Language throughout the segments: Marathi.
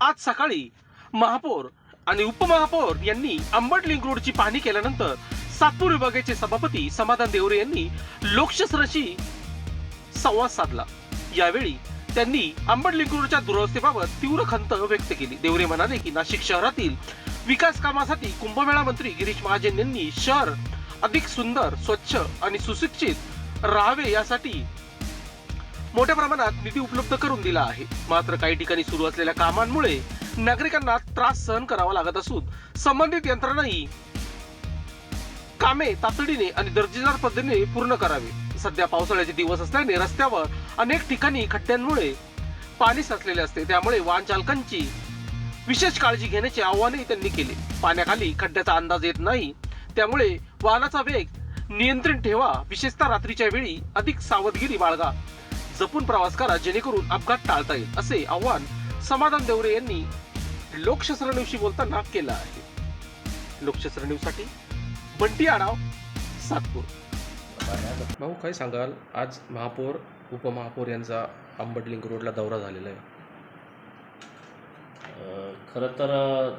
आज सकाळी महापौर आणि उपमहापौर यांनी अंबड लिंक रोडची पाहणी केल्यानंतर सातपूर विभागाचे सभापती समाधान देवरे यांनी लोकशास्त्राशी संवाद साधला। यावेळी त्यांनी अंबड लिंक रोडच्या दुरवस्थेबाबत तीव्र खंत व्यक्त केली। देवरे म्हणाले की नाशिक शहरातील विकास कामासाठी कुंभमेळा मंत्री गिरीश महाजन यांनी शहर अधिक सुंदर, स्वच्छ आणि सुशिक्षित राहावे यासाठी मोठ्या प्रमाणात निधी उपलब्ध करून दिला आहे। मात्र काही ठिकाणी सुरू असलेल्या कामांमुळे नागरिकांना त्रास सहन करावा लागत असून संबंधित यंत्रणांनी कामे तातडीने आणि दर्जेदार पद्धतीने पूर्ण करावे। सध्या पावसाळ्याचे दिवस असल्याने रस्त्यावर अनेक ठिकाणी खड्ड्यांमुळे पाणी साचलेले असते, त्यामुळे वाहन चालकांची विशेष काळजी घेण्याचे आवाहनही त्यांनी केले। पाण्याखाली खड्ड्याचा अंदाज येत नाही, त्यामुळे वाहनाचा वेग नियंत्रित ठेवा, विशेषतः रात्रीच्या वेळी अधिक सावधगिरी बाळगा, जपून प्रवास करा जेणेकरून अपघात टाळता येईल, असे आवाहन समाधान देवरे यांनी लोकशास्त्र न्यूजशी बोलताना केलं आहे। लोकशास्त्र न्यूज साठी बंटी आढाव, सातपूर। भाऊ, काय सांगाल, आज महापौर उपमहापौर यांचा अंबड लिंक रोडला दौरा झालेला आहे? खरं तर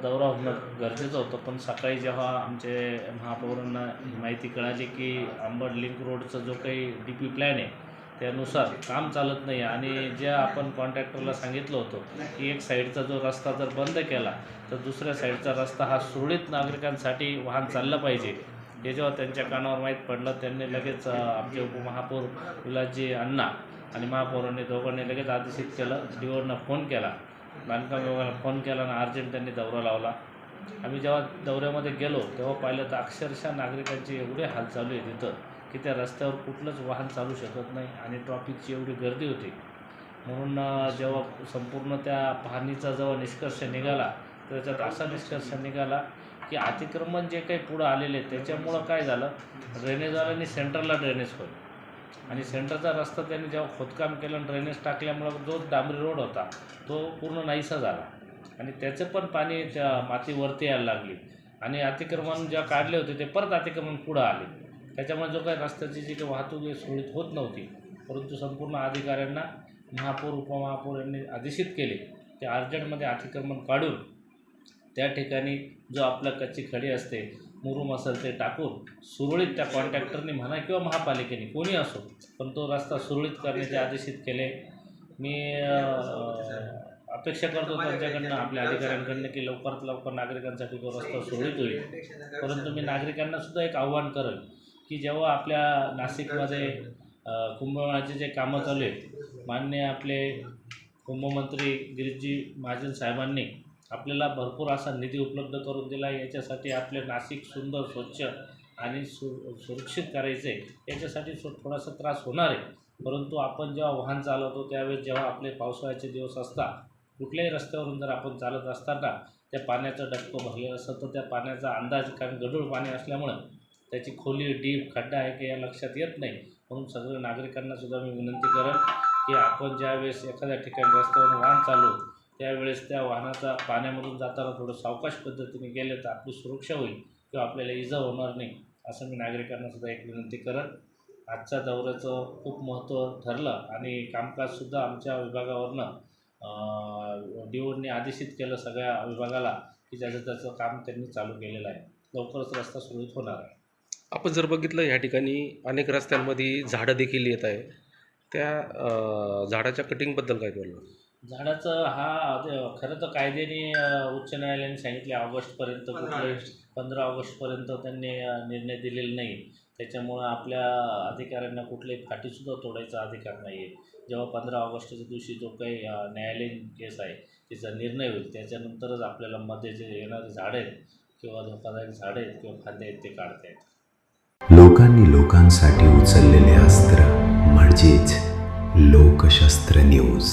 दौरा होणं गरजेचं होतं, पण सकाळी जेव्हा आमचे महापौरांना माहिती कळाली की अंबड लिंक रोडचा जो काही DP प्लॅन आहे त्यानुसार काम चालत नाही आणि ज्या आपण कॉन्ट्रॅक्टरला सांगितलं होतं की एक साईडचा जो रस्ता जर बंद केला तर दुसऱ्या साईडचा रस्ता हा सुरळीत नागरिकांसाठी वाहन चाललं पाहिजे, हे जेव्हा त्यांच्या कानावर माहीत पडलं त्यांनी लगेच आमचे उपमहापौर विलासजी अण्णा आणि महापौरांनी दोघांनी लगेच आदेशित केलं, DOना फोन केला, बांधकाम विभागाला फोन केला आणि अर्जंट त्यांनी दौरा लावला। आम्ही जेव्हा दौऱ्यामध्ये गेलो तेव्हा पाहिलं तर अक्षरशः नागरिकांचे एवढे हाल चालू आहे तिथं की त्या रस्त्यावर कुठलंच वाहन चालू शकत नाही आणि ट्रॉफिकची एवढी गर्दी होती। म्हणून जेव्हा संपूर्ण त्या पाहणीचा जेव्हा निष्कर्ष निघाला त्याच्यात असा निष्कर्ष निघाला की अतिक्रमण जे काही पुढं आलेले त्याच्यामुळं काय झालं, ड्रेनेजवाल्यांनी सेंटरला ड्रेनेज खोल आणि सेंटरचा रस्ता त्यांनी जेव्हा खोदकाम केलं आणि ड्रेनेज टाकल्यामुळं जो डांबरी रोड होता तो पूर्ण नाहीसा झाला आणि त्याचं पण पाणी त्या मातीवरती यायला लागली आणि अतिक्रमण जेव्हा काढले होते ते परत अतिक्रमण पुढं आले। त्याच्यामुळे जो काही रस्त्याची जी काही वाहतूक सुरळीत होत नव्हती, परंतु संपूर्ण अधिकाऱ्यांना महापौर उपमहापौर यांनी आदेशित केले ते अर्जंटमध्ये अतिक्रमण काढून त्या ठिकाणी जो आपला कच्ची खडी असते, मुरुम असेल ते टाकून सुरळीत त्या कॉन्ट्रॅक्टरने म्हणा किंवा महापालिकेने कोणी असो पण तो रस्ता सुरळीत करण्याचे आदेशित केले। मी अपेक्षा करतो त्यांच्याकडनं, आपल्या अधिकाऱ्यांकडनं की लवकरात लवकर नागरिकांसाठी तो रस्ता सुरळीत होईल। परंतु मी नागरिकांनासुद्धा एक आव्हान करेल की जेव्हा आपल्या नाशिकमध्ये कुंभमेळ्याचे जे कामं चालू आहेत, माननीय आपले कुंभमंत्री गिरीशजी महाजन साहेबांनी आपल्याला भरपूर असा निधी उपलब्ध करून दिला, याच्यासाठी आपले नाशिक सुंदर, स्वच्छ आणि सुरक्षित करायचे, याच्यासाठी थोडासा त्रास होणार आहे। परंतु आपण जेव्हा वाहन चालवतो त्यावेळेस जेव्हा आपले पावसाळ्याचे दिवस असतात, कुठल्याही रस्त्यावरून जर आपण चालत असताना त्या पाण्याचं डबकं भरलेलं असतं तर त्या पाण्याचा अंदाज, कारण गढूळ पाणी असल्यामुळं त्याची खोली, डीप, खड्डा आहे की या लक्षात येत नाही। म्हणून सगळ्या नागरिकांनासुद्धा मी विनंती करेन की आपण ज्यावेळेस एखाद्या ठिकाणी रस्त्यावरून वाहन चालू त्यावेळेस त्या वाहनाचा पाण्यामधून जाताना थोडं सावकाश पद्धतीने गेले तर आपली सुरक्षा होईल किंवा आपल्याला इजा होणार नाही, असं मी नागरिकांनासुद्धा एक विनंती करेन। आजच्या दौऱ्याचं खूप महत्त्व ठरलं आणि कामकाजसुद्धा आमच्या विभागावरनं DOने आदेशित केलं सगळ्या विभागाला की त्याचं काम त्यांनी चालू केलेलं आहे, लवकरच रस्ता सुरळीत होणार आहे। आपण जर बघितलं या ठिकाणी अनेक रस्त्यांमध्ये झाडं देखील येत आहे, त्या झाडाच्या कटिंगबद्दल काय बोलणार? झाडाचं खरं तर कायद्याने उच्च न्यायालयाने सांगितले ऑगस्टपर्यंत, कुठले 15 ऑगस्टपर्यंत त्यांनी निर्णय दिलेला नाही, त्याच्यामुळं आपल्या अधिकाऱ्यांना कुठल्याही फाटीसुद्धा तोडायचा अधिकार नाही आहे। जेव्हा 15 ऑगस्टच्या दिवशी जो काही न्यायालयीन केस आहे त्याचा निर्णय होईल त्याच्यानंतरच आपल्याला मध्ये जे येणारे झाडं आहेत किंवा धोकादायक झाडं आहेत किंवा फांदे आहेत ते काढता येतात। लोकांनी लोकांसाठी उचललेले अस्त्र म्हणजेच लोकशास्त्र न्यूज।